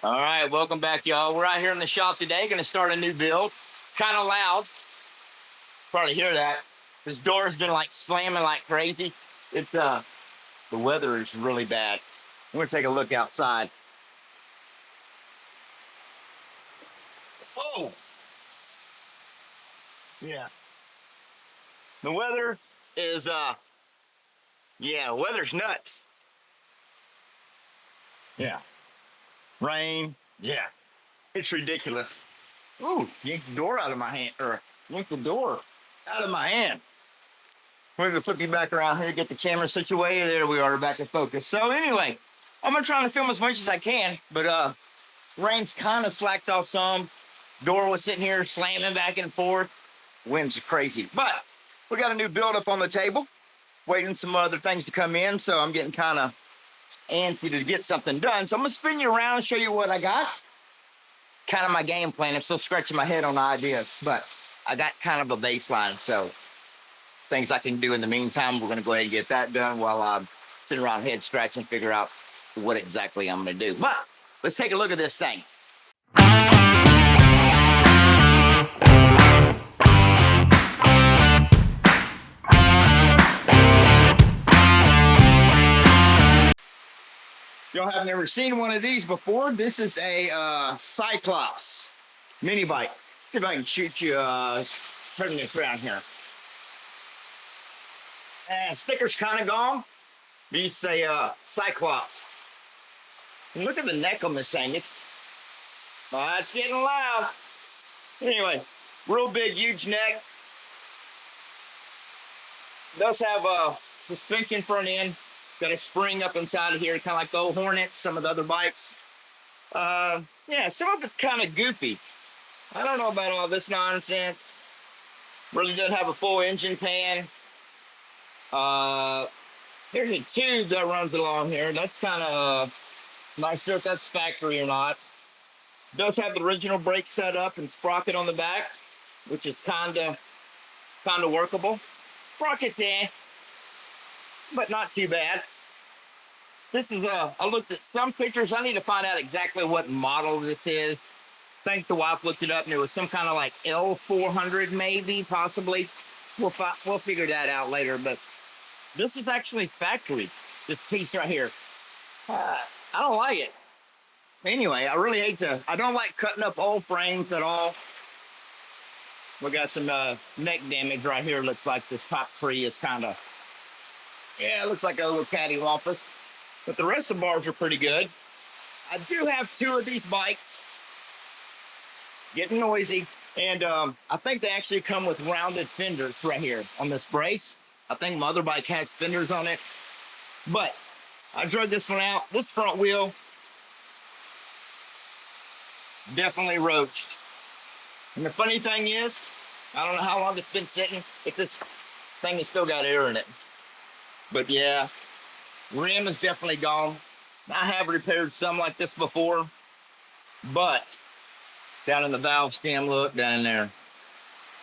All right, welcome back, y'all. We're out here in the shop today, going to start a new build. It's kind of loud. Probably hear that. This door's been like slamming like crazy. It's the weather is really bad. We're gonna take a look outside. Whoa! Yeah. The weather is weather's nuts. Yeah. Rain. Yeah. It's ridiculous. Ooh, yanked the door out of my hand, or yanked the door out of my hand. We're gonna flip you back around here, get the camera situated. There we are, back in focus. So anyway, I'm gonna try to film as much as I can, but rain's kind of slacked off some. Door was sitting here slamming back and forth. Wind's crazy, but we got a new build up on the table, waiting some other things to come in. So I'm getting kind of antsy to get something done. So I'm gonna spin you around and show you what I got. Kind of my game plan. I'm still scratching my head on the ideas, but I got kind of a baseline. So things I can do in the meantime, we're gonna go ahead and get that done while I'm sitting around head scratching, figure out what exactly I'm gonna do. But let's take a look at this thing. Y'all have never seen one of these before. This is a Cyclops mini bike. See if I can shoot you, turning this around here. Sticker's kind of gone. You say Cyclops. And look at the neck on this thing. It's getting loud. Anyway, real big, huge neck. Does have a suspension front end. Got a spring up inside of here, kind of like the old Hornet, some of the other bikes. Yeah, some of it's kind of goofy. I don't know about all this nonsense. Really doesn't have a full engine pan. Here's a tube that runs along here. That's kind of not sure if that's factory or not. Does have the original brake set up and sprocket on the back, which is kind of workable. Sprocket's but not too bad. This is I looked at some pictures. I need to find out exactly what model this is. I think the wife looked it up and it was some kind of like L400 maybe, possibly. We'll figure that out later, but this is actually factory, this piece right here. I don't like it. Anyway, I really I don't like cutting up old frames at all. We got some neck damage right here. Looks like this top tree is kind of, yeah, it looks like a little cattywampus. But the rest of the bars are pretty good. I do have two of these bikes. Getting noisy. And I think they actually come with rounded fenders right here on this brace. I think my other bike has fenders on it. But I drug this one out. This front wheel, definitely roached. And the funny thing is, I don't know how long it's been sitting, if this thing has still got air in it. But yeah, rim is definitely gone. I have repaired some like this before, but down in the valve stem, look down in there.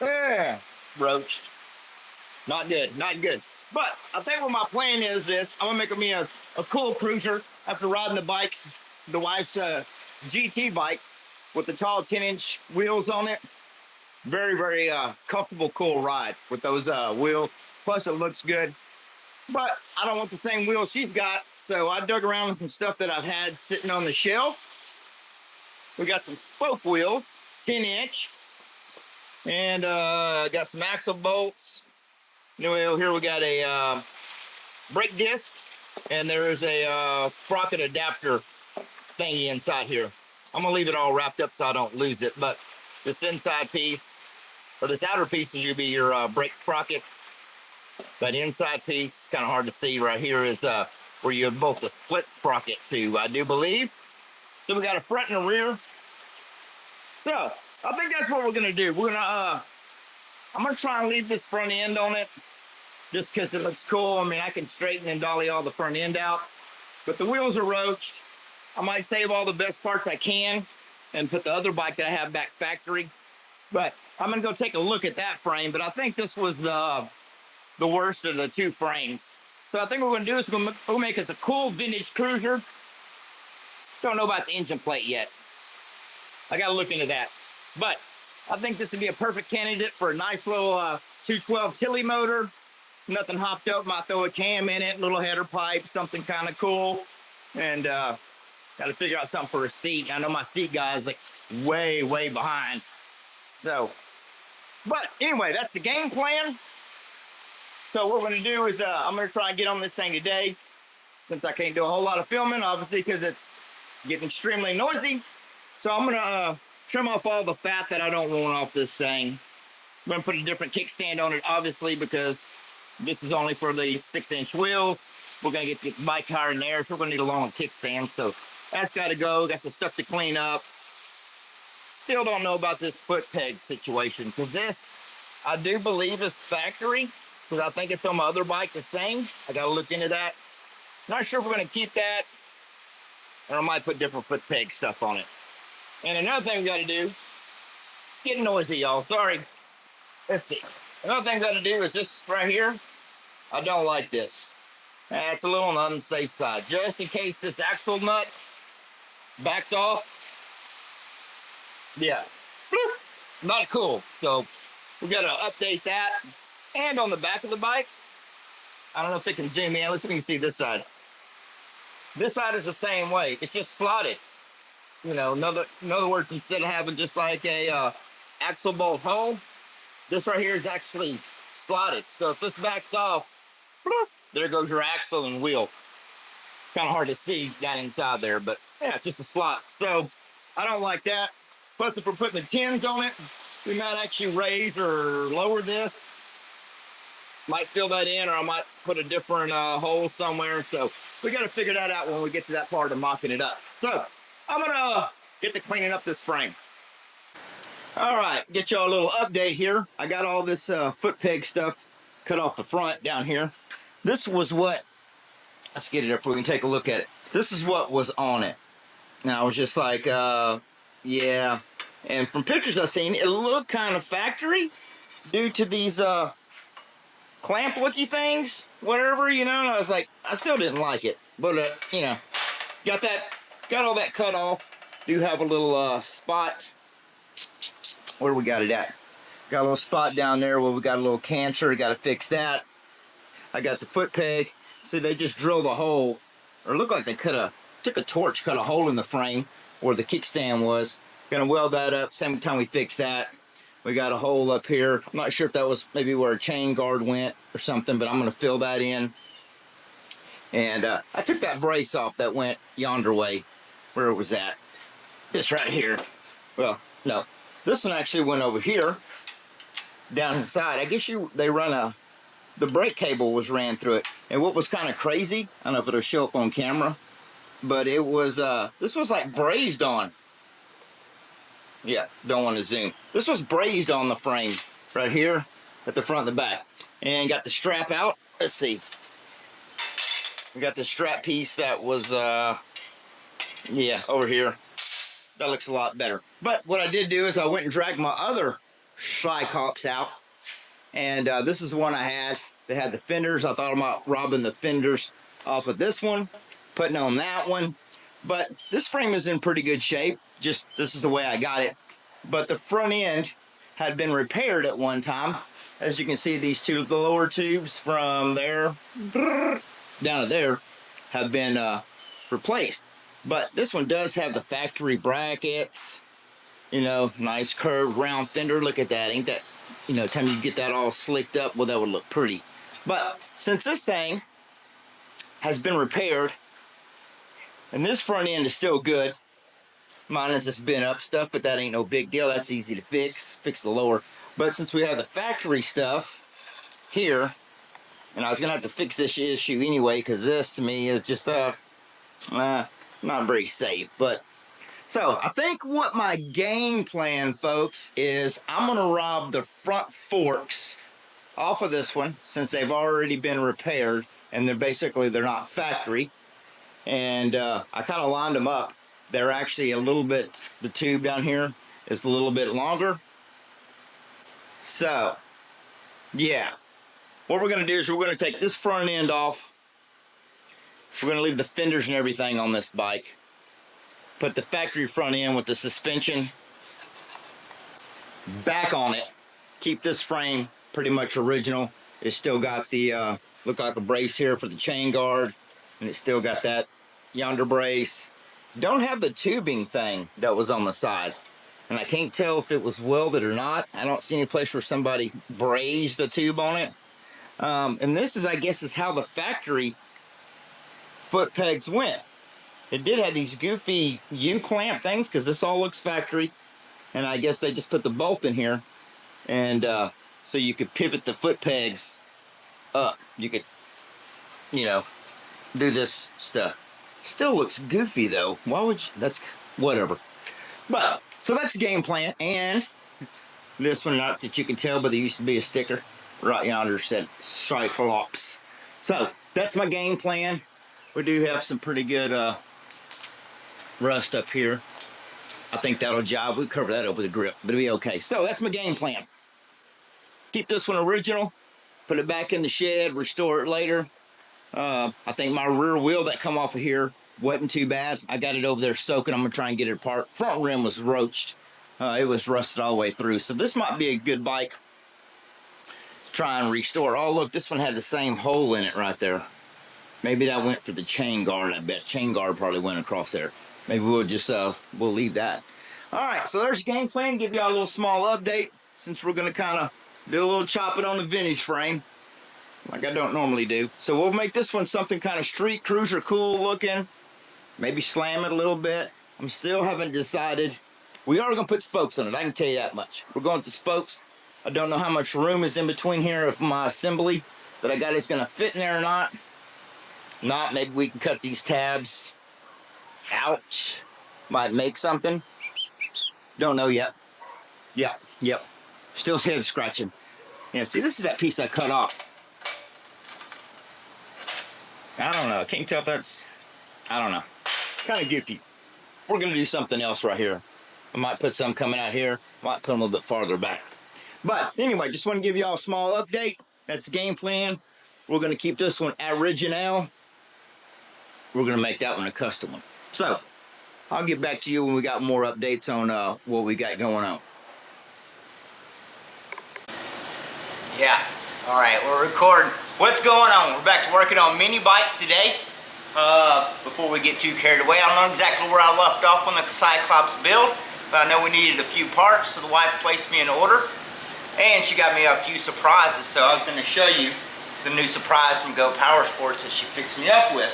Yeah, roached. Not good, not good. But I think what my plan is this, I'm gonna make me a cool cruiser after riding the bikes, the wife's GT bike with the tall 10-inch wheels on it. Very, very comfortable, cool ride with those wheels. Plus it looks good. But I don't want the same wheels she's got, so I dug around with some stuff that I've had sitting on the shelf. We got some spoke wheels, 10-inch, and got some axle bolts. Anyway, here we got a brake disc, and there is a sprocket adapter thingy inside here. I'm gonna leave it all wrapped up so I don't lose it, but this inside piece, or this outer piece, is gonna be your brake sprocket. That inside piece, kind of hard to see right here, is where you bolt the split sprocket to, I do believe. So we got a front and a rear. So I think that's what we're gonna do. We're gonna, I'm gonna try and leave this front end on it, just because it looks cool. I mean, I can straighten and dolly all the front end out, but the wheels are roached. I might save all the best parts I can and put the other bike that I have back factory. But I'm gonna go take a look at that frame. But I think this was the worst of the two frames. So I think what we're gonna do is we'll make us a cool vintage cruiser. Don't know about the engine plate yet. I got to look into that. But I think this would be a perfect candidate for a nice little 212 Tilly motor. Nothing hopped up. Might throw a cam in it, little header pipe, something kind of cool. And got to figure out something for a seat. I know my seat guy is like way, way behind. So, but anyway, that's the game plan. So what we're going to do is I'm going to try and get on this thing today. Since I can't do a whole lot of filming, obviously, because it's getting extremely noisy. So I'm going to trim off all the fat that I don't want off this thing. I'm going to put a different kickstand on it, obviously, because this is only for the 6-inch wheels. We're going to get the bike higher in there, so we're going to need a long kickstand. So that's got to go. Got some stuff to clean up. Still don't know about this foot peg situation, because this, I do believe, is factory, because I think it's on my other bike the same. I got to look into that. Not sure if we're going to keep that, or I might put different foot peg stuff on it. And another thing we got to do, it's getting noisy, y'all. Sorry. Let's see. Another thing we got to do is this right here. I don't like this. It's a little on the unsafe side. Just in case this axle nut backed off. Yeah. Bloop. Not cool. So we got to update that. And on the back of the bike, I don't know if it can zoom in. Let's see if you can see this side. This side is the same way. It's just slotted. You know, in other words, instead of having just like a axle bolt hole, this right here is actually slotted. So if this backs off, bloop, there goes your axle and wheel. Kind of hard to see down inside there, but yeah, it's just a slot. So I don't like that. Plus, if we're putting the tins on it, we might actually raise or lower this. Might fill that in, or I might put a different hole somewhere. So we got to figure that out when we get to that part of mocking it up. So I'm gonna get to cleaning up this frame. All right, get y'all a little update here. I got all this foot peg stuff cut off the front down here. This was what, let's get it up, we can take a look at it. This is what was on it. Now I was just like, yeah. And from pictures I've seen, it looked kind of factory due to these clamp looky things, whatever, you know. And I was like, I still didn't like it, but you know, got all that cut off. Do have a little spot. Where we got it at? Got a little spot down there where we got a little canter. Got to fix that. I got the foot peg. See, they just drilled a hole, or it looked like they took a torch, cut a hole in the frame where the kickstand was. Gonna weld that up. Same time we fix that. We got a hole up here. I'm not sure if that was maybe where a chain guard went or something, but I'm gonna fill that in. And I took that brace off that went yonder way, where it was at. This right here. Well, no. This one actually went over here, down inside. I guess they run the brake cable was ran through it. And what was kind of crazy, I don't know if it'll show up on camera, but it was, this was like brazed on. Yeah, don't want to zoom. This was brazed on the frame right here at the front and the back. And got the strap out. Let's see. We got the strap piece that was, yeah, over here. That looks a lot better. But what I did do is I went and dragged my other Cyclops out. And this is the one I had. They had the fenders. I thought about robbing the fenders off of this one, putting on that one. But this frame is in pretty good shape. Just, this is the way I got it. But the front end had been repaired at one time. As you can see, these two, the lower tubes from there down to there have been replaced. But this one does have the factory brackets, you know, nice curved round fender. Look at that. Ain't that, you know, time you get that all slicked up, well, that would look pretty. But since this thing has been repaired, and this front end is still good, minus this bent up stuff, but that ain't no big deal. That's easy to fix the lower. But since we have the factory stuff here, and I was gonna have to fix this issue anyway, because this to me is just not very safe. But so I think what my game plan, folks, is I'm gonna rob the front forks off of this one, since they've already been repaired and they're not factory. And I kind of lined them up. They're actually a little bit, the tube down here is a little bit longer. So yeah, what we're gonna do is we're gonna take this front end off. We're gonna leave the fenders and everything on this bike. put the factory front end with the suspension back on it. Keep this frame pretty much original. It's still got the look like a brace here for the chain guard, and it's still got that yonder brace. Don't have the tubing thing that was on the side, and I can't tell if it was welded or not. I don't see any place where somebody brazed the tube on it. And this is, I guess, is how the factory foot pegs went. It did have these goofy U-clamp things, because this all looks factory, and I guess they just put the bolt in here, and so you could pivot the foot pegs up. You could, you know, do this stuff. Still looks goofy though. Why would you? That's whatever. But so that's the game plan. And this one, not that you can tell, but there used to be a sticker right yonder said Cyclops. So that's my game plan. We do have some pretty good rust up here. I think that'll jive. We cover that up with a grip, but it'll be okay. So that's my game plan. Keep this one original, put it back in the shed, restore it later. I think my rear wheel that come off of here wasn't too bad. I got it over there soaking. I'm gonna try and get it apart. Front rim was roached. It was rusted all the way through. So this might be a good bike to try and restore. Oh look, this one had the same hole in it right there. Maybe that went for the chain guard. I bet chain guard probably went across there. Maybe we'll just we'll leave that. All right, so there's the game plan. Give y'all a little small update since we're gonna kind of do a little chopping on the vintage frame, like I don't normally do. So we'll make this one something kind of street cruiser cool looking. Maybe slam it a little bit. I'm still haven't decided. We are going to put spokes on it, I can tell you that much. We're going to spokes. I don't know how much room is in between here if my assembly that I got is going to fit in there or not. Not, maybe we can cut these tabs out. Might make something. Don't know yet. Yep. Still head scratching. Yeah, see, this is that piece I cut off. I don't know. Can't tell if that's, I don't know. Kind of goofy. We're going to do something else right here. I might put some coming out here. Might put them a little bit farther back. But anyway, just want to give y'all a small update. That's the game plan. We're going to keep this one original. We're going to make that one a custom one. So, I'll get back to you when we got more updates on what we got going on. Yeah. All right, we're recording. What's going on? We're back to working on mini bikes today. Before we get too carried away, I don't know exactly where I left off on the Cyclops build, but I know we needed a few parts, so the wife placed me in order, and she got me a few surprises. So I was going to show you the new surprise from Go Power Sports that she fixed me up with.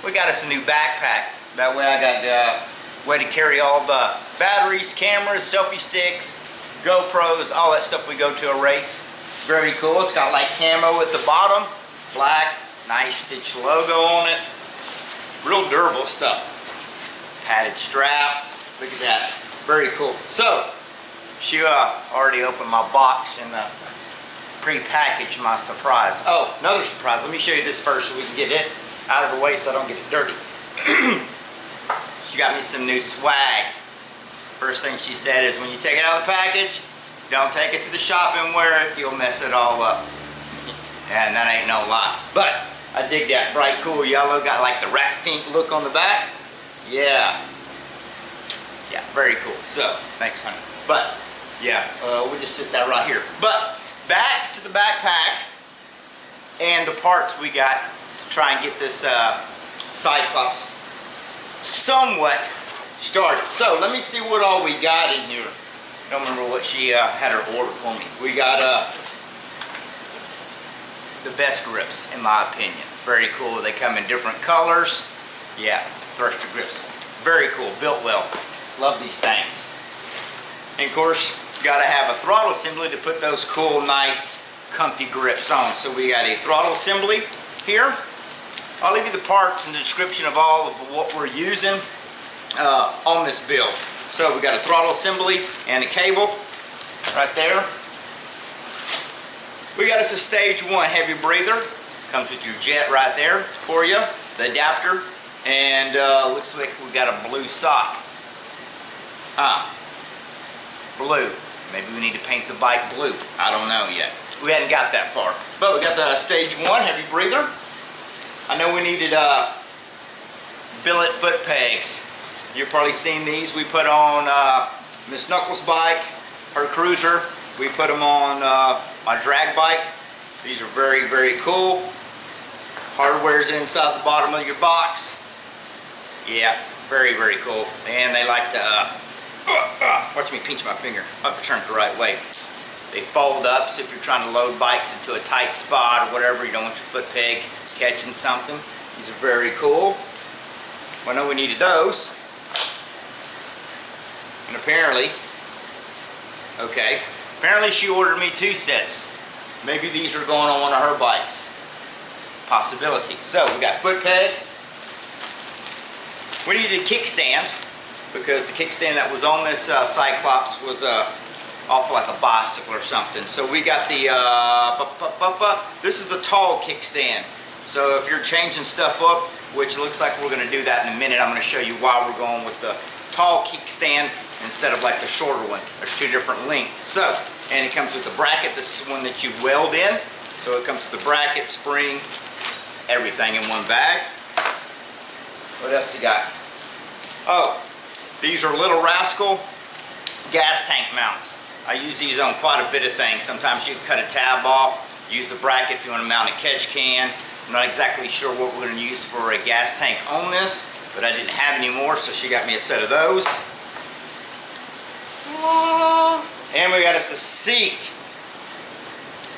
We got us a new backpack. That way I got a way to carry all the batteries, cameras, selfie sticks, GoPros, all that stuff we go to a race. Very cool. It's got like camo at the bottom, black, nice stitched logo on it. Real durable stuff. Padded straps. Look at that. Very cool. So, she already opened my box and pre-packaged my surprise. Oh, another surprise. Let me show you this first so we can get it out of the way so I don't get it dirty. She got me some new swag. First thing she said is when you take it out of the package, don't take it to the shop and wear it. You'll mess it all up. And that ain't no lie. But I dig that bright, cool yellow. Got like the rat pink look on the back. Yeah. Yeah, very cool. So, thanks, honey. But, yeah, we'll just sit that right here. But, back to the backpack and the parts we got to try and get this Cyclops somewhat started. So, let me see what all we got in here. I don't remember what she had her order for me. We got the best grips, in my opinion. Very cool. They come in different colors. Yeah, thruster grips. Very cool. Built well. Love these things. And of course, you gotta have a throttle assembly to put those cool, nice, comfy grips on. So we got a throttle assembly here. I'll leave you the parts and the description of all of what we're using on this build. So we got a throttle assembly and a cable right there. We got us a stage 1 heavy breather. Comes with your jet right there for you, the adapter, and looks like we got a blue sock. Blue. Maybe we need to paint the bike blue. I don't know yet. We hadn't got that far. But we got the stage 1 heavy breather. I know we needed billet foot pegs. You've probably seen these. We put on Miss Knuckles' bike, her cruiser. We put them on my drag bike. These are very, very cool. Hardware's inside the bottom of your box. Yeah, very, very cool. And they like to, watch me pinch my finger. I have to turn it the right way. They fold up, so if you're trying to load bikes into a tight spot or whatever, you don't want your foot peg catching something. These are very cool. Well, I know we needed those. And apparently she ordered me 2 sets. Maybe these are going on one of her bikes. Possibility. So we got foot pegs. We needed a kickstand because the kickstand that was on this Cyclops was off like a bicycle or something. So we got the, this is the tall kickstand. So if you're changing stuff up, which looks like we're going to do that in a minute, I'm going to show you why we're going with the tall kickstand instead of like the shorter one. There's 2 different lengths. So, and it comes with a bracket. This is one that you weld in. So it comes with the bracket, spring, everything in one bag. What else you got? Oh, these are Little Rascal gas tank mounts. I use these on quite a bit of things. Sometimes you cut a tab off, use the bracket if you want to mount a catch can. I'm not exactly sure what we're going to use for a gas tank on this, but I didn't have any more, so she got me a set of those. And we got us a seat.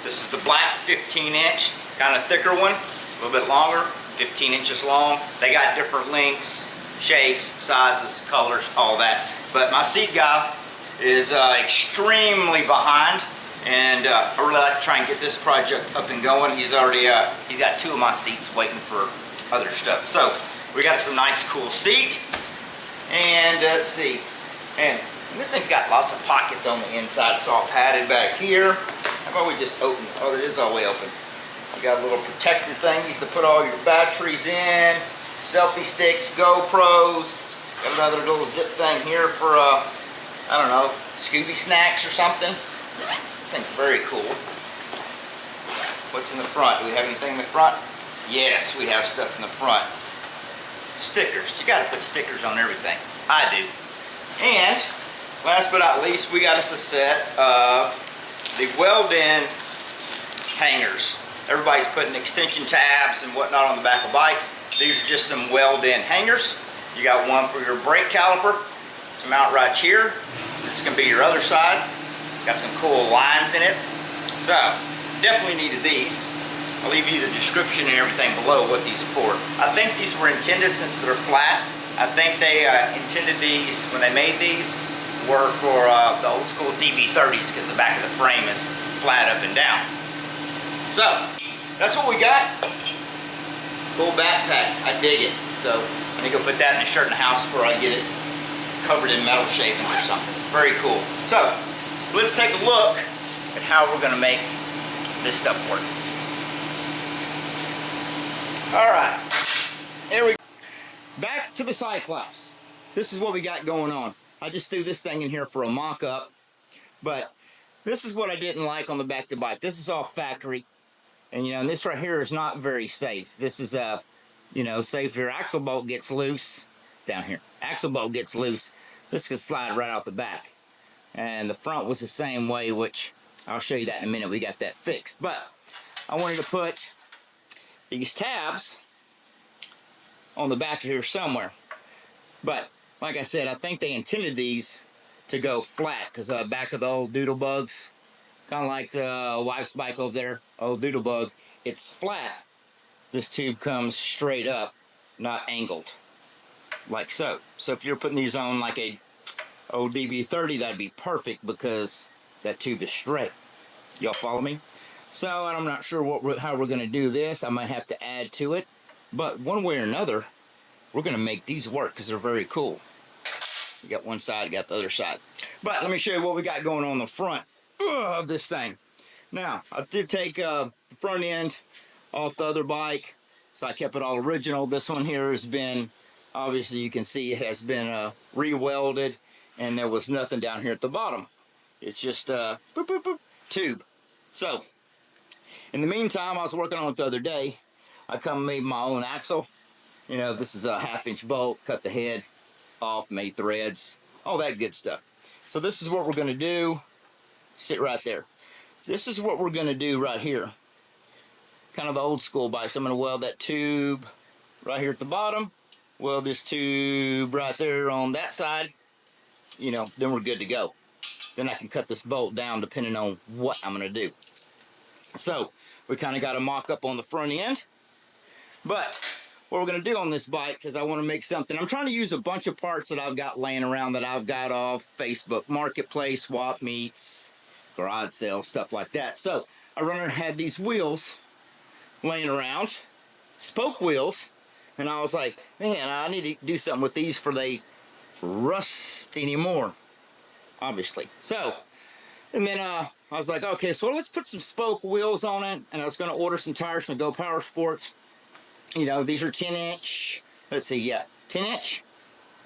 This is the black 15-inch, kind of thicker one, a little bit longer, 15 inches long. They got different lengths, shapes, sizes, colors, all that. But my seat guy is extremely behind, and I really like to try and get this project up and going. He's already, he's got 2 of my seats waiting for other stuff. So we got some nice cool seat, and let's see, and this thing's got lots of pockets on the inside. It's all padded back here. How about we just open it? Oh, it is all the way open. You got a little protector thing to put all your batteries in, selfie sticks, GoPros. Got another little zip thing here for, I don't know, Scooby snacks or something. This thing's very cool. What's in the front? Do we have anything in the front? Yes, we have stuff in the front. Stickers. You gotta put stickers on everything. I do. And last but not least, we got us a set of the Welding hangers. Everybody's putting extension tabs and whatnot on the back of bikes. These are just some Welding hangers. You got one for your brake caliper to mount right here. This can be your other side. Got some cool lines in it. So, definitely needed these. I'll leave you the description and everything below what these are for. I think these were intended, since they're flat, I think they intended these, when they made these, were for the old school DB30s, because the back of the frame is flat up and down. So, that's what we got. Cool backpack. I dig it. So, I'm going to go put that in the shirt in the house before I get it covered in metal shavings or something. Very cool. So, let's take a look at how we're going to make this stuff work. Alright, here we go. Back to the Cyclops. This is what we got going on. I just threw this thing in here for a mock-up, but this is what I didn't like on the back of the bike. This is all factory, and you know, this right here is not very safe. This is you know, say if your axle bolt gets loose, down here, axle bolt gets loose, this could slide right out the back. And the front was the same way, which I'll show you that in a minute. We got that fixed. But I wanted to put these tabs on the back of here somewhere. But like I said, I think they intended these to go flat, because back of the old Doodlebugs, kind of like the wife's bike over there, old Doodlebug, it's flat. This tube comes straight up, not angled, like so. So if you're putting these on like a old DB30, that'd be perfect, because that tube is straight. Y'all follow me? So I'm not sure how we're going to do this. I might have to add to it, but one way or another, we're going to make these work, because they're very cool. You got one side, you got the other side. But let me show you what we got going on the front of this thing. Now, I did take the front end off the other bike, so I kept it all original. This one here has been, obviously you can see it has been re-welded, and there was nothing down here at the bottom. It's just a boop, boop, boop, tube. So, in the meantime, I was working on it the other day. I come and made my own axle. You know, this is a 1/2-inch bolt, cut the head, off, made threads, all that good stuff. So this is what we're gonna do. Sit right there. This is what we're gonna do right here. Kind of the old school bike. So I'm gonna weld that tube right here at the bottom. Weld this tube right there on that side. You know, then we're good to go. Then I can cut this bolt down depending on what I'm gonna do. So we kind of got a mock-up on the front end. But what we're gonna do on this bike, because I want to make something, I'm trying to use a bunch of parts that I've got laying around that I've got off Facebook Marketplace, swap meets, garage sales, stuff like that. So I had these wheels laying around, spoke wheels, and I was like, man, I need to do something with these for they rust anymore, obviously. So, and then I was like, okay, so let's put some spoke wheels on it, and I was going to order some tires from Go Power Sports. You know, these are 10-inch. Let's see, yeah, 10-inch?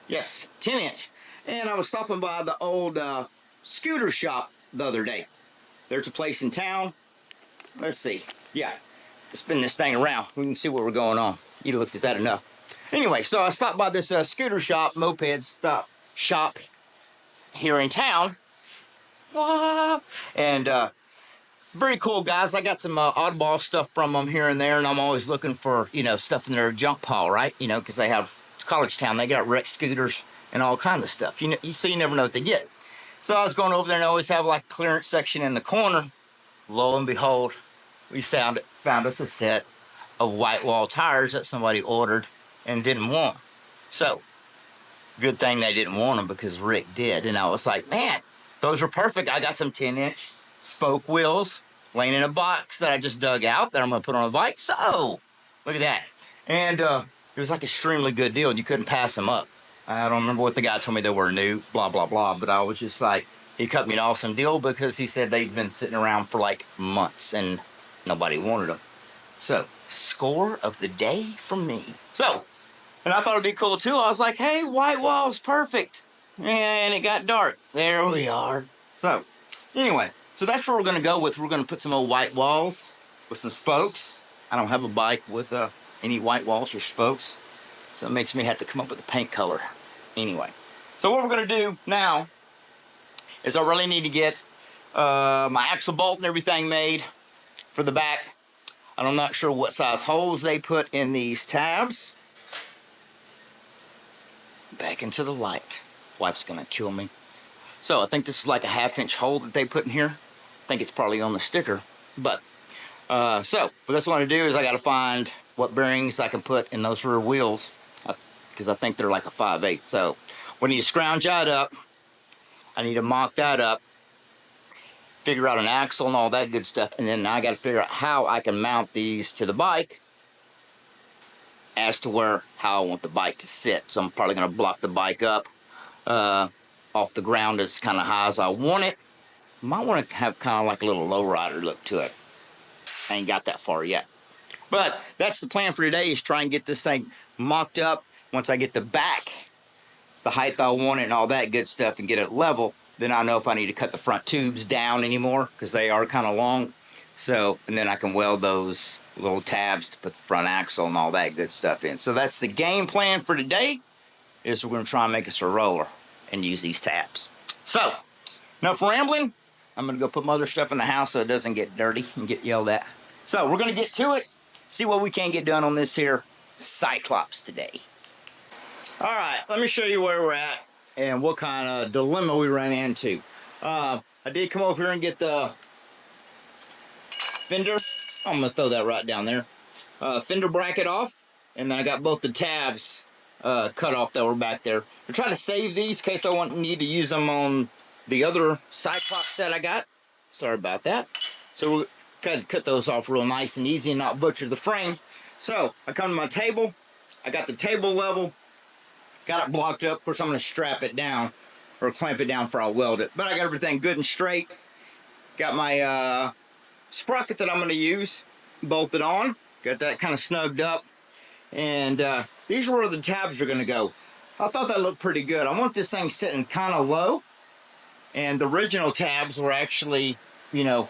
Yes, 10-inch. And I was stopping by the old scooter shop the other day. There's a place in town. Let's see. Yeah, spin this thing around. We can see what we're going on. You looked at that enough. Anyway, so I stopped by this scooter shop, moped shop here in town. And very cool guys. I got some oddball stuff from them here and there, and I'm always looking for, you know, stuff in their junk pile, right? You know, because they have college town. They got wrecked scooters and all kinds of stuff. You know, so you never know what they get. So I was going over there, and I always have like a clearance section in the corner. Lo and behold, we found us a set of white wall tires that somebody ordered and didn't want. So good thing they didn't want them, because Rick did. And I was like, man, those are perfect. I got some 10-inch spoke wheels laying in a box that I just dug out that I'm going to put on a bike. So look at that. And it was like extremely good deal, and you couldn't pass them up. I don't remember what the guy told me. They were new, blah, blah, blah. But I was just like, he cut me an awesome deal, because he said they'd been sitting around for like months and nobody wanted them. So, score of the day from me. So, and I thought it'd be cool too. I was like, hey, white wall's perfect. And it got dark. There we are. So, anyway, so that's what we're going to go with. We're going to put some old white walls with some spokes. I don't have a bike with any white walls or spokes, so it makes me have to come up with a paint color. Anyway, so what we're going to do now is I really need to get my axle bolt and everything made for the back. And I'm not sure what size holes they put in these tabs. Back into the light. Wife's gonna kill me. So I think this is like a 1/2-inch hole that they put in here. I think it's probably on the sticker. But that's what I want to do is I got to find what bearings I can put in those rear wheels, because I think they're like a 5/8. So we need to scrounge that up. I need to mock that up, figure out an axle and all that good stuff, and then I got to figure out how I can mount these to the bike as to how I want the bike to sit. So I'm probably going to block the bike up off the ground as kind of high as I want it. Might want to have kind of like a little lowrider look to it. I ain't got that far yet. But that's the plan for today, is try and get this thing mocked up. Once I get the back, the height I want it and all that good stuff, and get it level, then I know if I need to cut the front tubes down anymore, because they are kind of long. So, and then I can weld those little tabs to put the front axle and all that good stuff in. So that's the game plan for today, is we're going to try and make us a roller and use these tabs. So, enough rambling. I'm going to go put my other stuff in the house so it doesn't get dirty and get yelled at. So we're going to get to it, see what we can get done on this here Cyclops today. All right, let me show you where we're at and what kind of dilemma we ran into. I did come over here and get the fender. I'm going to throw that right down there. Fender bracket off, and then I got both the tabs cut off that were back there. I'm trying to save these in case I need to use them on the other Cyclops set I got. Sorry about that. So we're going to cut those off real nice and easy and not butcher the frame. So I come to my table. I got the table level. Got it blocked up. Of course, I'm going to strap it down or clamp it down before I weld it. But I got everything good and straight. Got my sprocket that I'm going to use bolted on. Got that kind of snugged up. And these are where the tabs are going to go. I thought that looked pretty good. I want this thing sitting kind of low. And the original tabs were actually, you know,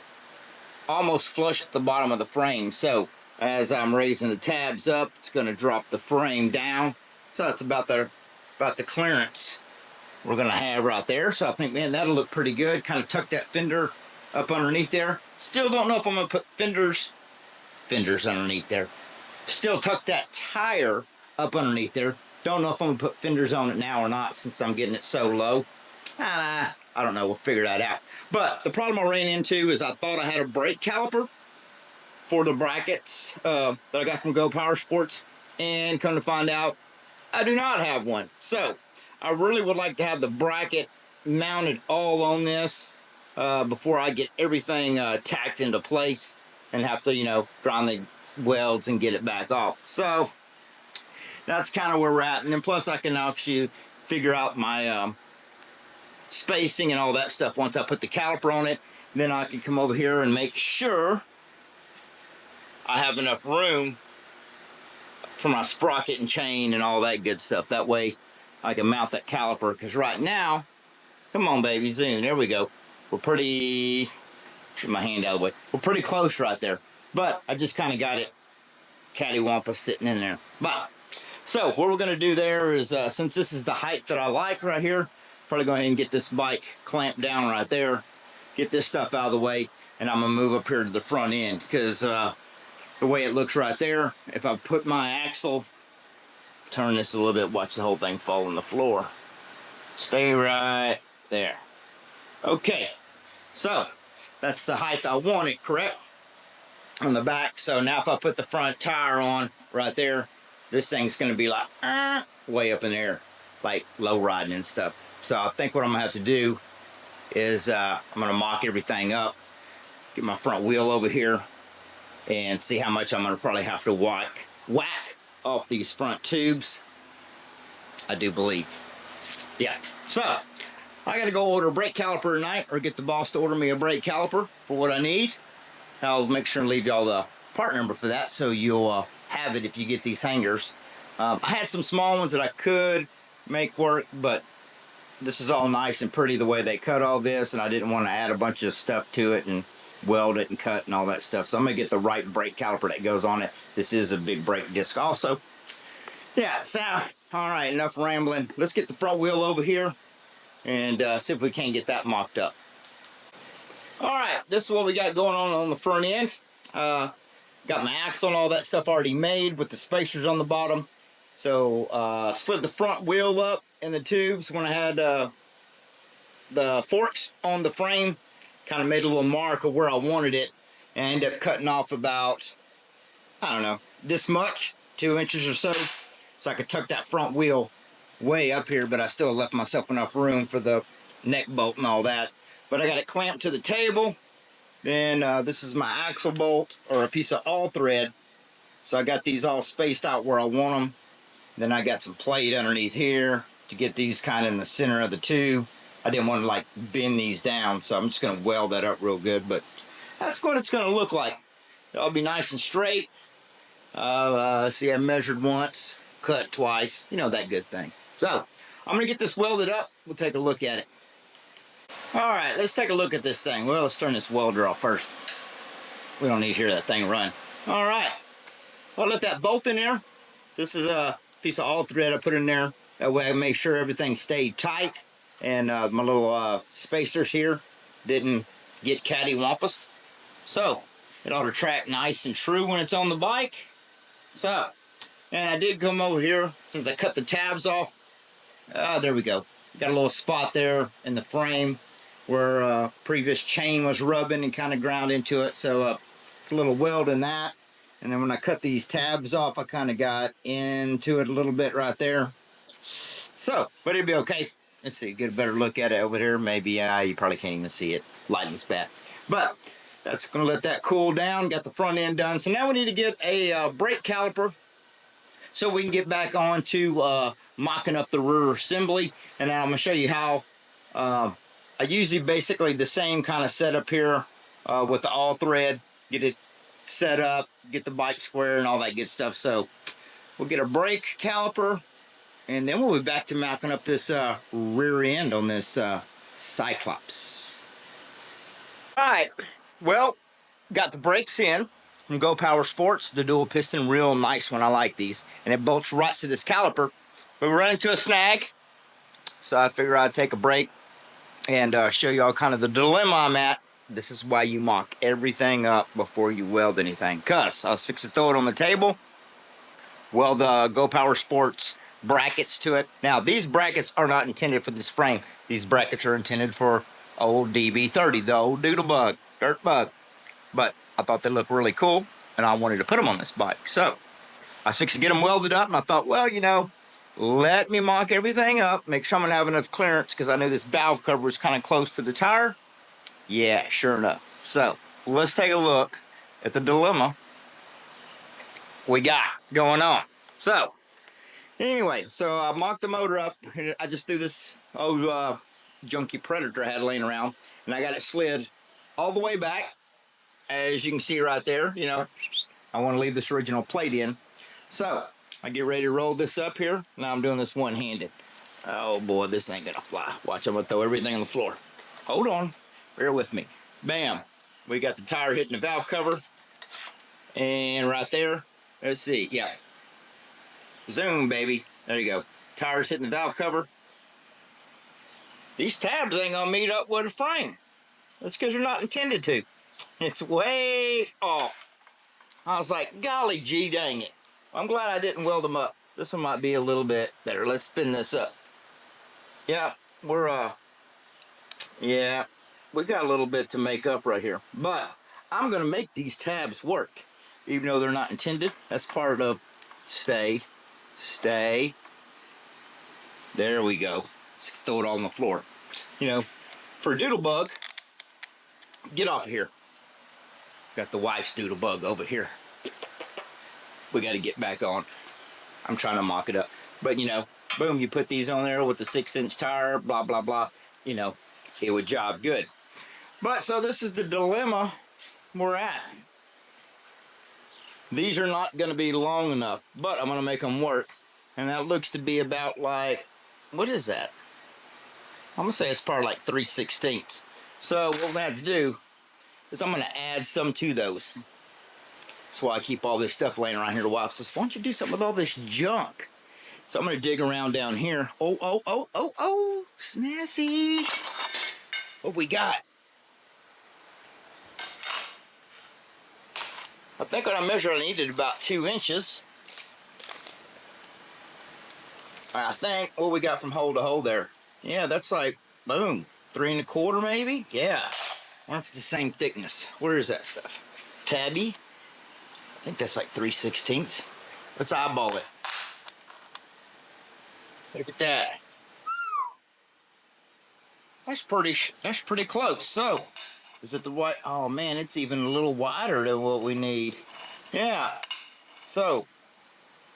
almost flush at the bottom of the frame. So as I'm raising the tabs up, it's going to drop the frame down. So it's about there. about the clearance we're gonna have right there. So I think, man, that'll look pretty good. Kind of tuck that fender up underneath there. Still don't know if I'm gonna put fenders underneath there. Still tuck that tire up underneath there. Don't know if I'm gonna put fenders on it now or not, since I'm getting it so low. I don't know, we'll figure that out. But the problem I ran into is I thought I had a brake caliper for the brackets that I got from Go Power Sports, and come to find out I do not have one. So I really would like to have the bracket mounted all on this before I get everything tacked into place and have to, you know, grind the welds and get it back off. So that's kind of where we're at. And then plus I can actually figure out my spacing and all that stuff once I put the caliper on it. Then I can come over here and make sure I have enough room for my sprocket and chain and all that good stuff. That way I can mount that caliper, because right now, come on baby, zoom, there we go. We're pretty, get my hand out of the way. We're pretty close right there. But I just kind of got it cattywampus sitting in there. But, so what we're gonna do there is, since this is the height that I like right here, probably go ahead and get this bike clamped down right there, get this stuff out of the way, and I'm gonna move up here to the front end, because the way it looks right there, if I put my axle, turn this a little bit, watch the whole thing fall on the floor. Stay right there. Okay, so that's the height I wanted, correct? On the back. So now if I put the front tire on right there, this thing's gonna be like way up in the air, like low riding and stuff. So I think what I'm gonna have to do is I'm gonna mock everything up, get my front wheel over here, and see how much I'm gonna probably have to whack off these front tubes. I do believe. Yeah. So I gotta go order a brake caliper tonight, or get the boss to order me a brake caliper for what I need. I'll make sure and leave y'all the part number for that, so you'll have it if you get these hangers. I had some small ones that I could make work, but this is all nice and pretty the way they cut all this, and I didn't want to add a bunch of stuff to it and weld it and cut and all that stuff. So I'm gonna get the right brake caliper that goes on it. This is a big brake disc also. Yeah, so all right, enough rambling. Let's get the front wheel over here and see if we can get that mocked up. All right, this is what we got going on the front end. Got my axle and all that stuff already made with the spacers on the bottom. So slid the front wheel up in the tubes when I had the forks on the frame. Kind of made a little mark of where I wanted it, and I ended up cutting off about, I don't know, this much, 2 inches or so, so I could tuck that front wheel way up here, but I still left myself enough room for the neck bolt and all that. But I got it clamped to the table. Then this is my axle bolt, or a piece of all thread. So I got these all spaced out where I want them. Then I got some plate underneath here to get these kind of in the center of the tube. I didn't want to like bend these down, so I'm just going to weld that up real good. But that's what it's going to look like. It'll be nice and straight. See, I measured once, cut twice. You know, that good thing. So I'm going to get this welded up. We'll take a look at it. All right, let's take a look at this thing. Well, let's turn this welder off first. We don't need to hear that thing run. All right. I'll let that bolt in there. This is a piece of all thread I put in there. That way I make sure everything stayed tight. And my little spacers here didn't get cattywampus. So it ought to track nice and true when it's on the bike. So, and I did come over here, since I cut the tabs off. There we go. Got a little spot there in the frame where previous chain was rubbing and kind of ground into it. So a little weld in that. And then when I cut these tabs off, I kind of got into it a little bit right there. So, but it'll be okay. Let's see, get a better look at it over here. Maybe, you probably can't even see it. Lighting's bad. But that's going to let that cool down. Got the front end done. So now we need to get a brake caliper so we can get back on to mocking up the rear assembly. And now I'm going to show you how I usually basically the same kind of setup here with the all thread. Get it set up, get the bike square and all that good stuff. So we'll get a brake caliper. And then we'll be back to mounting up this rear end on this Cyclops. All right, well, got the brakes in from Go Power Sports, the dual piston, real nice one. I like these. And it bolts right to this caliper. we run into a snag, so I figured I'd take a break and show y'all kind of the dilemma I'm at. This is why you mock everything up before you weld anything. Cause I was fixing to throw it on the table, weld the Go Power Sports brackets to it. Now these brackets are not intended for this frame. These brackets are intended for old DB30, the old doodle bug, dirt bug. But I thought they looked really cool, and I wanted to put them on this bike. So I was fixing to get them welded up, and I thought, well, you know, let me mock everything up, make sure I'm gonna have enough clearance, because I knew this valve cover was kind of close to the tire. Yeah, sure enough. So let's take a look at the dilemma we got going on. So anyway, so I mocked the motor up. I just threw this old junky Predator I had laying around, and I got it slid all the way back, as you can see right there. You know, I want to leave this original plate in. So I get ready to roll this up here. Now I'm doing this one-handed. Oh boy, this ain't gonna fly. Watch, I'm gonna throw everything on the floor. Hold on, bear with me. Bam, we got the tire hitting the valve cover. And right there, let's see, yeah. Zoom, baby, there you go. Tires hitting the valve cover. These tabs ain't gonna meet up with a frame. That's because they're not intended to. It's way off. I was like, golly gee dang it. I'm glad I didn't weld them up. This one might be a little bit better. Let's spin this up. Yeah, yeah, we got a little bit to make up right here. But I'm gonna make these tabs work, even though they're not intended. That's part of stay. There we go. Let's throw it all on the floor. You know, for Doodlebug, get off of here. Got the wife's Doodlebug over here. We got to get back on. I'm trying to mock it up. But, you know, boom, you put these on there with the 6-inch tire, blah, blah, blah. You know, it would job good. But, so this is the dilemma we're at. These are not going to be long enough, but I'm going to make them work. And that looks to be about like, what is that? I'm going to say it's probably like 3/16. So what we're going to have to do is I'm going to add some to those. That's why I keep all this stuff laying around here. The wife says, why don't you do something with all this junk? So I'm going to dig around down here. Oh, snazzy. What we got? I think when I measured I needed about 2 inches. I think what we got from hole to hole there. Yeah, that's like, boom, 3 1/4 maybe? Yeah. I wonder if it's the same thickness. Where is that stuff? Tabby? I think that's like 3/16. Let's eyeball it. Look at that. That's pretty close. So, is it the white? Oh man, it's even a little wider than what we need. Yeah. So,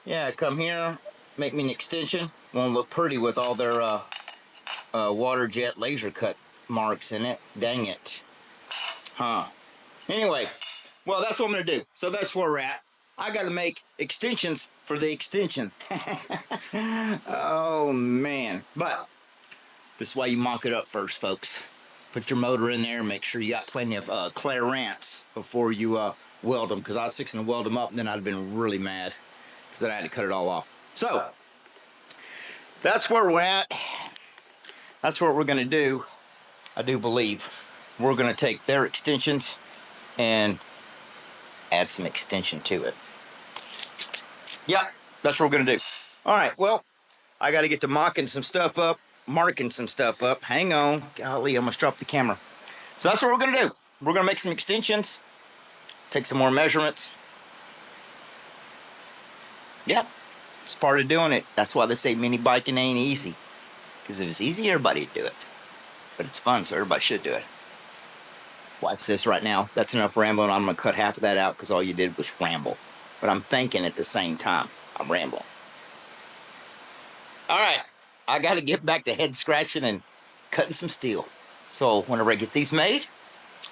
yeah, come here, make me an extension. Won't look pretty with all their water jet laser cut marks in it. Dang it. Huh. Anyway, well, that's what I'm going to do. So that's where we're at. I got to make extensions for the extension. Oh, man. But this is why you mock it up first, folks. Put your motor in there and make sure you got plenty of clearance before you weld them. Because I was fixing to weld them up and then I'd have been really mad. Because then I had to cut it all off. So, that's where we're at. That's what we're going to do. I do believe we're going to take their extensions and add some extension to it. Yeah, that's what we're going to do. All right, well, I got to get to marking some stuff up. Hang on. Golly, I almost dropped the camera. So that's what we're going to do. We're going to make some extensions, take some more measurements. Yep, it's part of doing it. That's why they say mini biking ain't easy. Because if it's easy, everybody'd do it. But it's fun, so everybody should do it. Watch this right now. That's enough rambling. I'm going to cut half of that out because all you did was ramble. But I'm thinking at the same time. I'm rambling. All right. I got to get back to head scratching and cutting some steel. So whenever I get these made,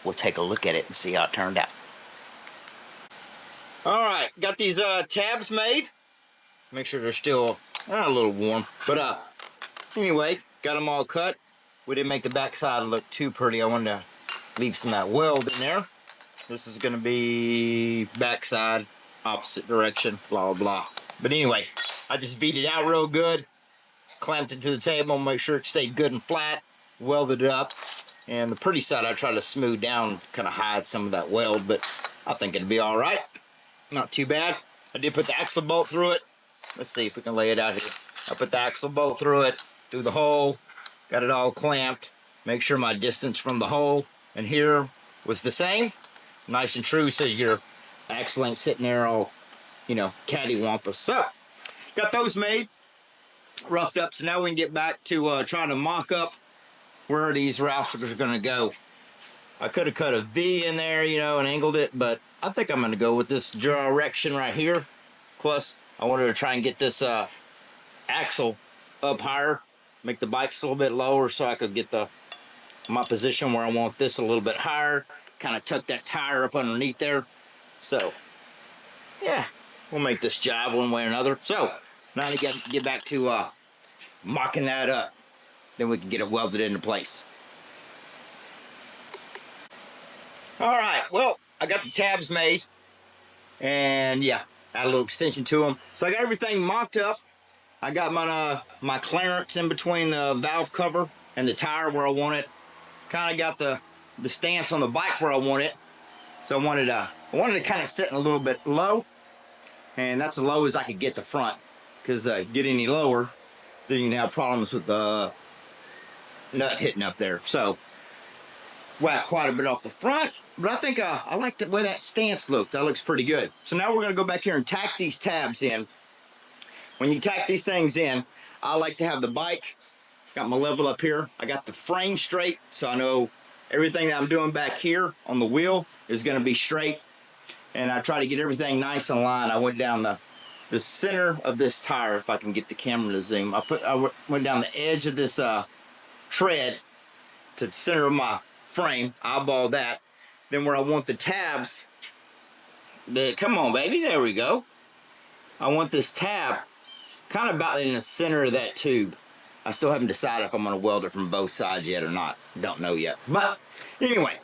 we'll take a look at it and see how it turned out. All right. Got these tabs made. Make sure they're still a little warm. But anyway, got them all cut. We didn't make the back side look too pretty. I wanted to leave some of that weld in there. This is going to be backside, opposite direction, blah, blah. But anyway, I just V'd it out real good. clamped it to the table, make sure it stayed good and flat, welded it up. And the pretty side I try to smooth down, kind of hide some of that weld, but I think it'll be all right. Not too bad. I did put the axle bolt through it. Let's see if we can lay it out here. I put the axle bolt through it, through the hole, got it all clamped. Make sure my distance from the hole and here was the same. Nice and true, so your axle ain't sitting there all, you know, cattywampus. So, got those made, roughed up, so now we can get back to trying to mock up where these rafters are gonna go. I could have cut a V in there, you know, and angled it, but I think I'm gonna go with this direction right here. Plus, I wanted to try and get this axle up higher, make the bikes a little bit lower so I could get my position where I want this a little bit higher, kind of tuck that tire up underneath there. So, yeah, we'll make this jive one way or another. So, now to get back to mocking that up. Then we can get it welded into place. All right, well, I got the tabs made, and yeah, add a little extension to them. So I got everything mocked up. I got my clearance in between the valve cover and the tire where I want it. Kind of got the stance on the bike where I want it. So I wanted to kind of sit a little bit low, and that's as low as I could get the front. Because get any lower, then you can have problems with the nut hitting up there. So whack quite a bit off the front, but I think I like the way that stance looks. That looks pretty good. So now we're gonna go back here and tack these tabs in. When you tack these things in, I like to have the bike, got my level up here, I got the frame straight, so I know everything that I'm doing back here on the wheel is gonna be straight, and I try to get everything nice in line. I went down the center of this tire, if I can get the camera to zoom. I went down the edge of this tread to the center of my frame, eyeball that. Then where I want the tabs, come on baby, there we go. I want this tab kind of about in the center of that tube. I still haven't decided if I'm gonna weld it from both sides yet or not. Don't know yet. But anyway,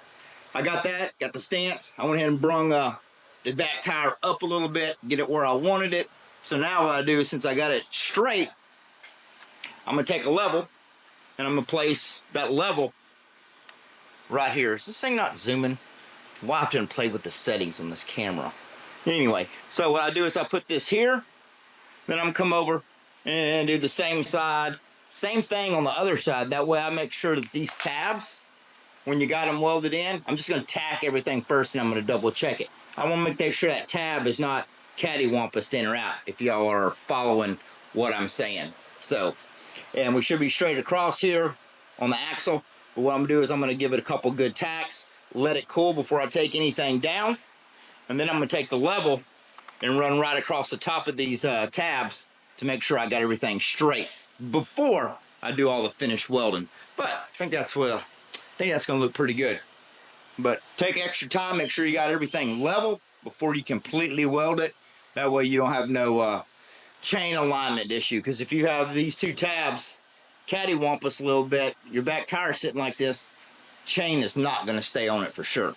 I got that, got the stance. I went ahead and brung the back tire up a little bit, get it where I wanted it. So now what I do, since I got it straight, I'm gonna take a level and I'm gonna place that level right here. Is this thing not zooming? Why have to play with the settings on this camera? Anyway, so what I do is I put this here, then I'm gonna come over and do the same side, same thing on the other side. That way I make sure that these tabs, when you got them welded in, I'm just gonna tack everything first and I'm gonna double check it. I wanna make sure that tab is not cattywampus in or out, if y'all are following what I'm saying. So, and we should be straight across here on the axle. But what I'm gonna do is I'm gonna give it a couple good tacks, let it cool before I take anything down, and then I'm gonna take the level and run right across the top of these tabs to make sure I got everything straight before I do all the finished welding. But I think that's gonna look pretty good. But take extra time, make sure you got everything level before you completely weld it. That way you don't have no chain alignment issue. Because if you have these two tabs cattywampus a little bit, your back tire sitting like this, chain is not going to stay on it for sure.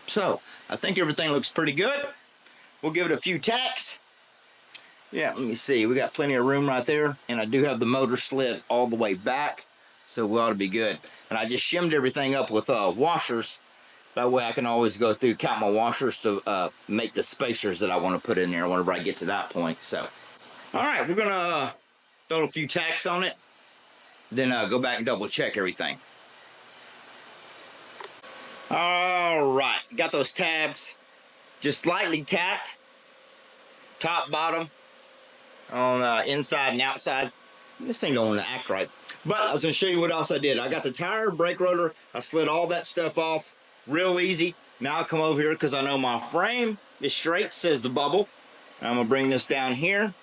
So I think everything looks pretty good. We'll give it a few tacks. Yeah, let me see, we got plenty of room right there, and I do have the motor slid all the way back, so we ought to be good. And I just shimmed everything up with washers. That way I can always go through, count my washers to make the spacers that I want to put in there whenever I get to that point. So all right, we're gonna throw a few tacks on it, then go back and double check everything. All right, got those tabs just slightly tacked, top, bottom, on inside and outside. This thing don't want to act right. But I was gonna show you what else I did. I got the tire, brake rotor, I slid all that stuff off real easy. Now I'll come over here because I know my frame is straight, says the bubble. I'm gonna bring this down here.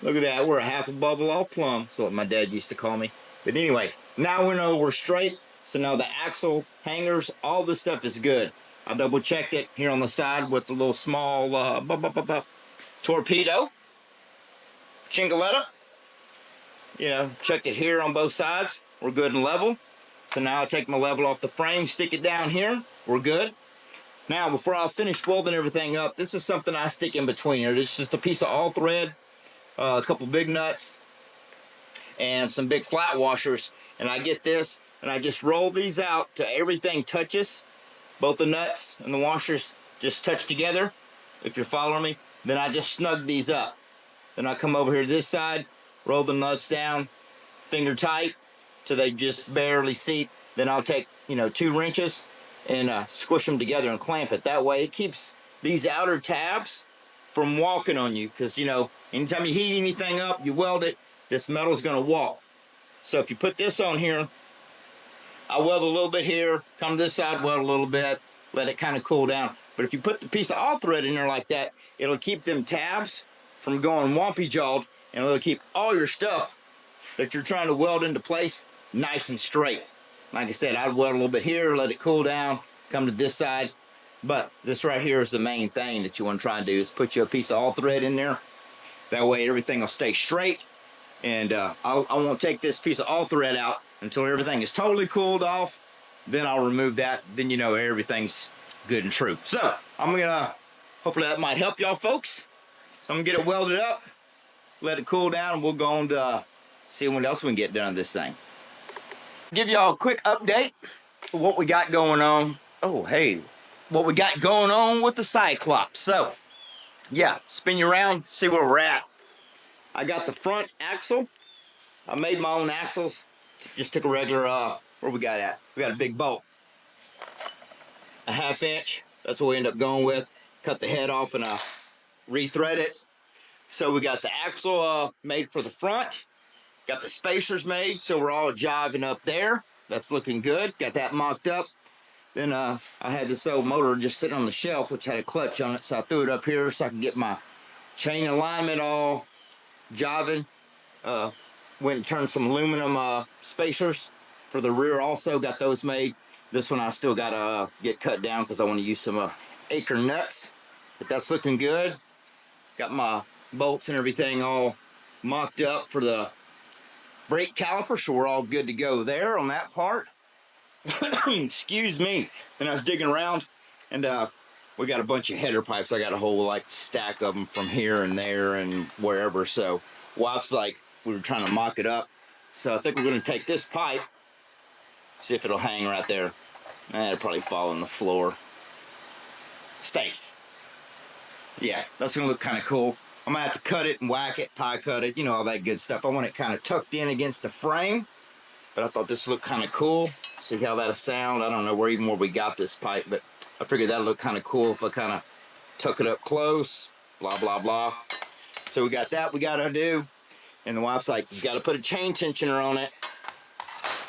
Look at that, we're a half a bubble all plumb. That's what my dad used to call me. But anyway, now we know we're straight. So now the axle, hangers, all this stuff is good. I double checked it here on the side with the little small torpedo, chingaletta. You know, checked it here on both sides. We're good and level. So now I take my level off the frame, stick it down here. We're good. Now, before I finish welding everything up, this is something I stick in between here. It's just a piece of all thread, a couple big nuts, and some big flat washers. And I get this, and I just roll these out till everything touches. Both the nuts and the washers just touch together, if you're following me. Then I just snug these up. Then I come over here to this side, roll the nuts down, finger tight, till they just barely seat. Then I'll take, 2 wrenches and squish them together and clamp it. That way it keeps these outer tabs from walking on you. Because, anytime you heat anything up, you weld it, this metal's going to walk. So if you put this on here, I weld a little bit here, come to this side, weld a little bit, let it kind of cool down. But if you put the piece of all thread in there like that, it'll keep them tabs from going wompy jawed, and it'll keep all your stuff that you're trying to weld into place nice and straight. Like I said, I'd weld a little bit here, let it cool down, come to this side. But this right here is the main thing that you want to try and do, is put you a piece of all thread in there. That way everything will stay straight. And I won't take this piece of all thread out until everything is totally cooled off. Then I'll remove that. Then everything's good and true. So I'm gonna, hopefully that might help y'all folks. So I'm gonna get it welded up, let it cool down, and we'll go on to see what else we can get done on this thing. Give y'all a quick update of what we got going on. Oh, hey, what we got going on with the Cyclops. So yeah, spin you around, see where we're at. I got the front axle. I made my own axles. Just took a regular, where we got at? We got a big bolt. A 1/2 inch, that's what we end up going with. Cut the head off and rethread it. So we got the axle made for the front. Got the spacers made, so we're all jiving up there. That's looking good. Got that mocked up. Then I had this old motor just sitting on the shelf, which had a clutch on it, so I threw it up here so I can get my chain alignment all jiving. Went and turned some aluminum spacers for the rear also. Got those made. This one I still got to get cut down because I want to use some acre nuts. But that's looking good. Got my bolts and everything all mocked up for the brake caliper, so we're all good to go there on that part. Excuse me. And I was digging around, and we got a bunch of header pipes. I got a whole stack of them from here and there and wherever. So wife's like, we were trying to mock it up. So I think we're going to take this pipe, see if it'll hang right there. It'll probably fall on the floor. Stay. Yeah, that's going to look kind of cool. I'm going to have to cut it and whack it, pie cut it, all that good stuff. I want it kind of tucked in against the frame, but I thought this looked kind of cool. See how that'll sound? I don't know where we got this pipe, but I figured that'll look kind of cool if I kind of tuck it up close, blah, blah, blah. So we got that we got to do. And the wife's like, you got to put a chain tensioner on it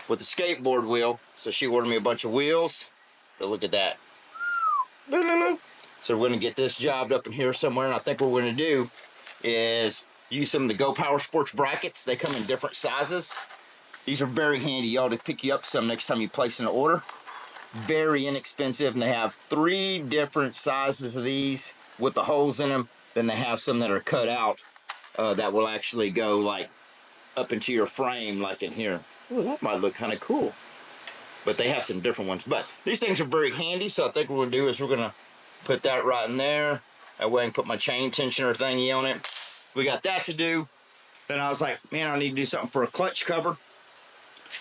with the skateboard wheel. So she ordered me a bunch of wheels. But look at that. So we're going to get this jobbed up in here somewhere. And I think what we're going to do is use some of the Go Power Sports brackets. They come in different sizes. These are very handy, y'all, to pick you up some next time you place an order. Very inexpensive. And they have 3 different sizes of these with the holes in them. Then they have some that are cut out. That will actually go up into your frame like in here. Ooh, that might look kind of cool. But they have some different ones. But these things are very handy, so I think what we're going to do is we're going to put that right in there. That way I can put my chain tensioner thingy on it. We got that to do. Then I was like, man, I need to do something for a clutch cover.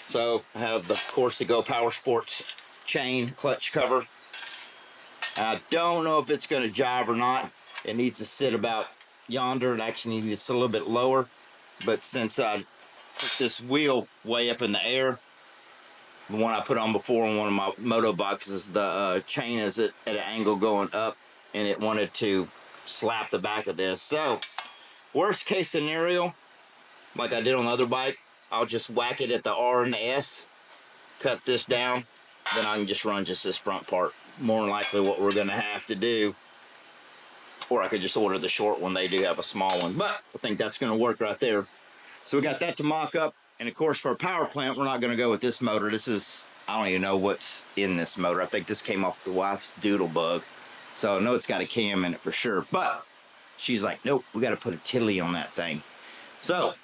So I have, of course, the Go Power Sports chain clutch cover. I don't know if it's going to jive or not. It needs to sit about yonder, and actually needs to sit a little bit lower. But since I put this wheel way up in the air, the one I put on before on one of my moto boxes, the chain is at an angle going up, and it wanted to slap the back of this. So worst case scenario, like I did on the other bike, I'll just whack it at the R and the S, cut this down, then I can just run just this front part. More than likely what we're going to have to do. Or I could just order the short one. They do have a small one. But I think that's going to work right there. So we got that to mock up. And of course, for a power plant, we're not going to go with this motor. This is, I don't even know what's in this motor. I think this came off the wife's doodle bug. So I know it's got a cam in it for sure. But she's like, nope, we got to put a Tilly on that thing. So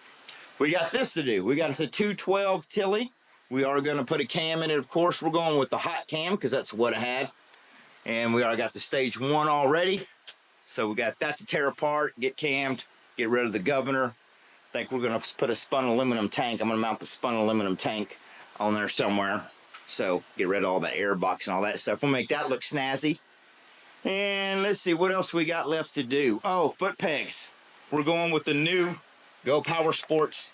we got this to do. We got us a 212 Tilly. We are going to put a cam in it. Of course, we're going with the hot cam because that's what I had. And we already got the stage 1 already. So we got that to tear apart, get cammed, get rid of the governor, think we're gonna put a spun aluminum tank. I'm gonna mount the spun aluminum tank on there somewhere. So get rid of all the air box and all that stuff. We'll make that look snazzy. And let's see what else we got left to do. Oh, foot pegs. We're going with the new Go Power Sports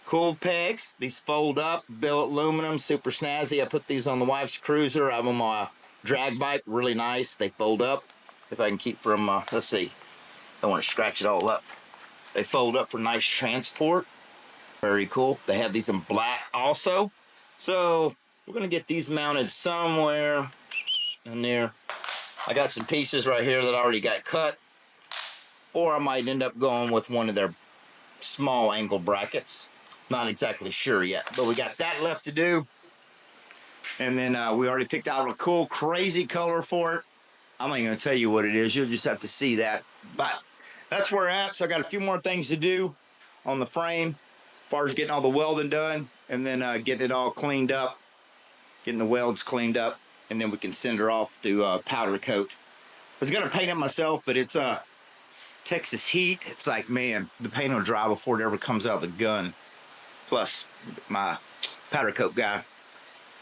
cool pegs. These fold up, billet aluminum, super snazzy. I put these on the wife's cruiser. I have them on a drag bike, really nice. They fold up. If I can keep from, let's see. Don't want to scratch it all up. They fold up for nice transport. Very cool. They have these in black also. So we're gonna get these mounted somewhere in there. I got some pieces right here that I already got cut. Or I might end up going with one of their small angle brackets. Not exactly sure yet, but we got that left to do. And then we already picked out a cool, crazy color for it. I'm not even gonna tell you what it is. You'll just have to see that. But that's where we're at. So I got a few more things to do on the frame, as far as getting all the welding done, and then getting it all cleaned up, getting the welds cleaned up, and then we can send her off to powder coat. I was gonna paint it myself, but it's Texas heat. It's like, man, the paint will dry before it ever comes out of the gun. Plus, my powder coat guy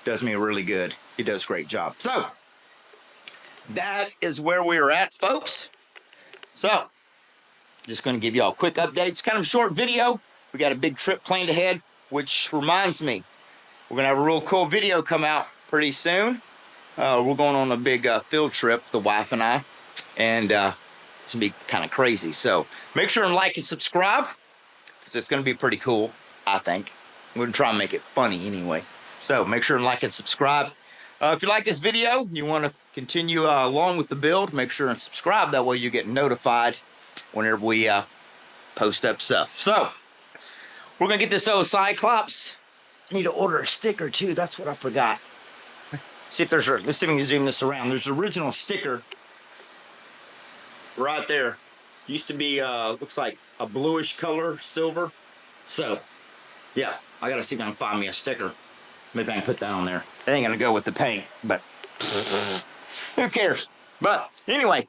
does me really good. He does a great job. So that is where we're at, folks. So just going to give you all a quick update. It's kind of a short video. We got a big trip planned ahead, which reminds me, we're going to have a real cool video come out pretty soon. We're going on a big field trip, the wife and I, and it's going to be kind of crazy. So make sure and like and subscribe, because it's going to be pretty cool, I think. We're going to try and make it funny anyway. So make sure and like and subscribe. If you like this video, you want to continue along with the build, make sure and subscribe. That way you get notified whenever we post up stuff. So we're going to get this old Cyclops. I need to order a sticker too. That's what I forgot. See if there's let's see if we can zoom this around. There's an original sticker right there. Used to be, looks like a bluish color, silver. So, yeah, I got to see if I can find me a sticker. Maybe I can put that on there. It ain't going to go with the paint, but who cares? But anyway,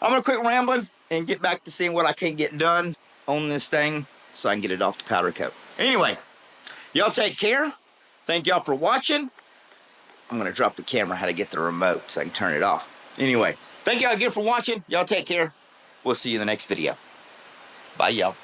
I'm going to quit rambling and get back to seeing what I can get done on this thing so I can get it off the powder coat. Anyway, y'all take care. Thank y'all for watching. I'm going to drop the camera how to get the remote so I can turn it off. Anyway, thank y'all again for watching. Y'all take care. We'll see you in the next video. Bye, y'all.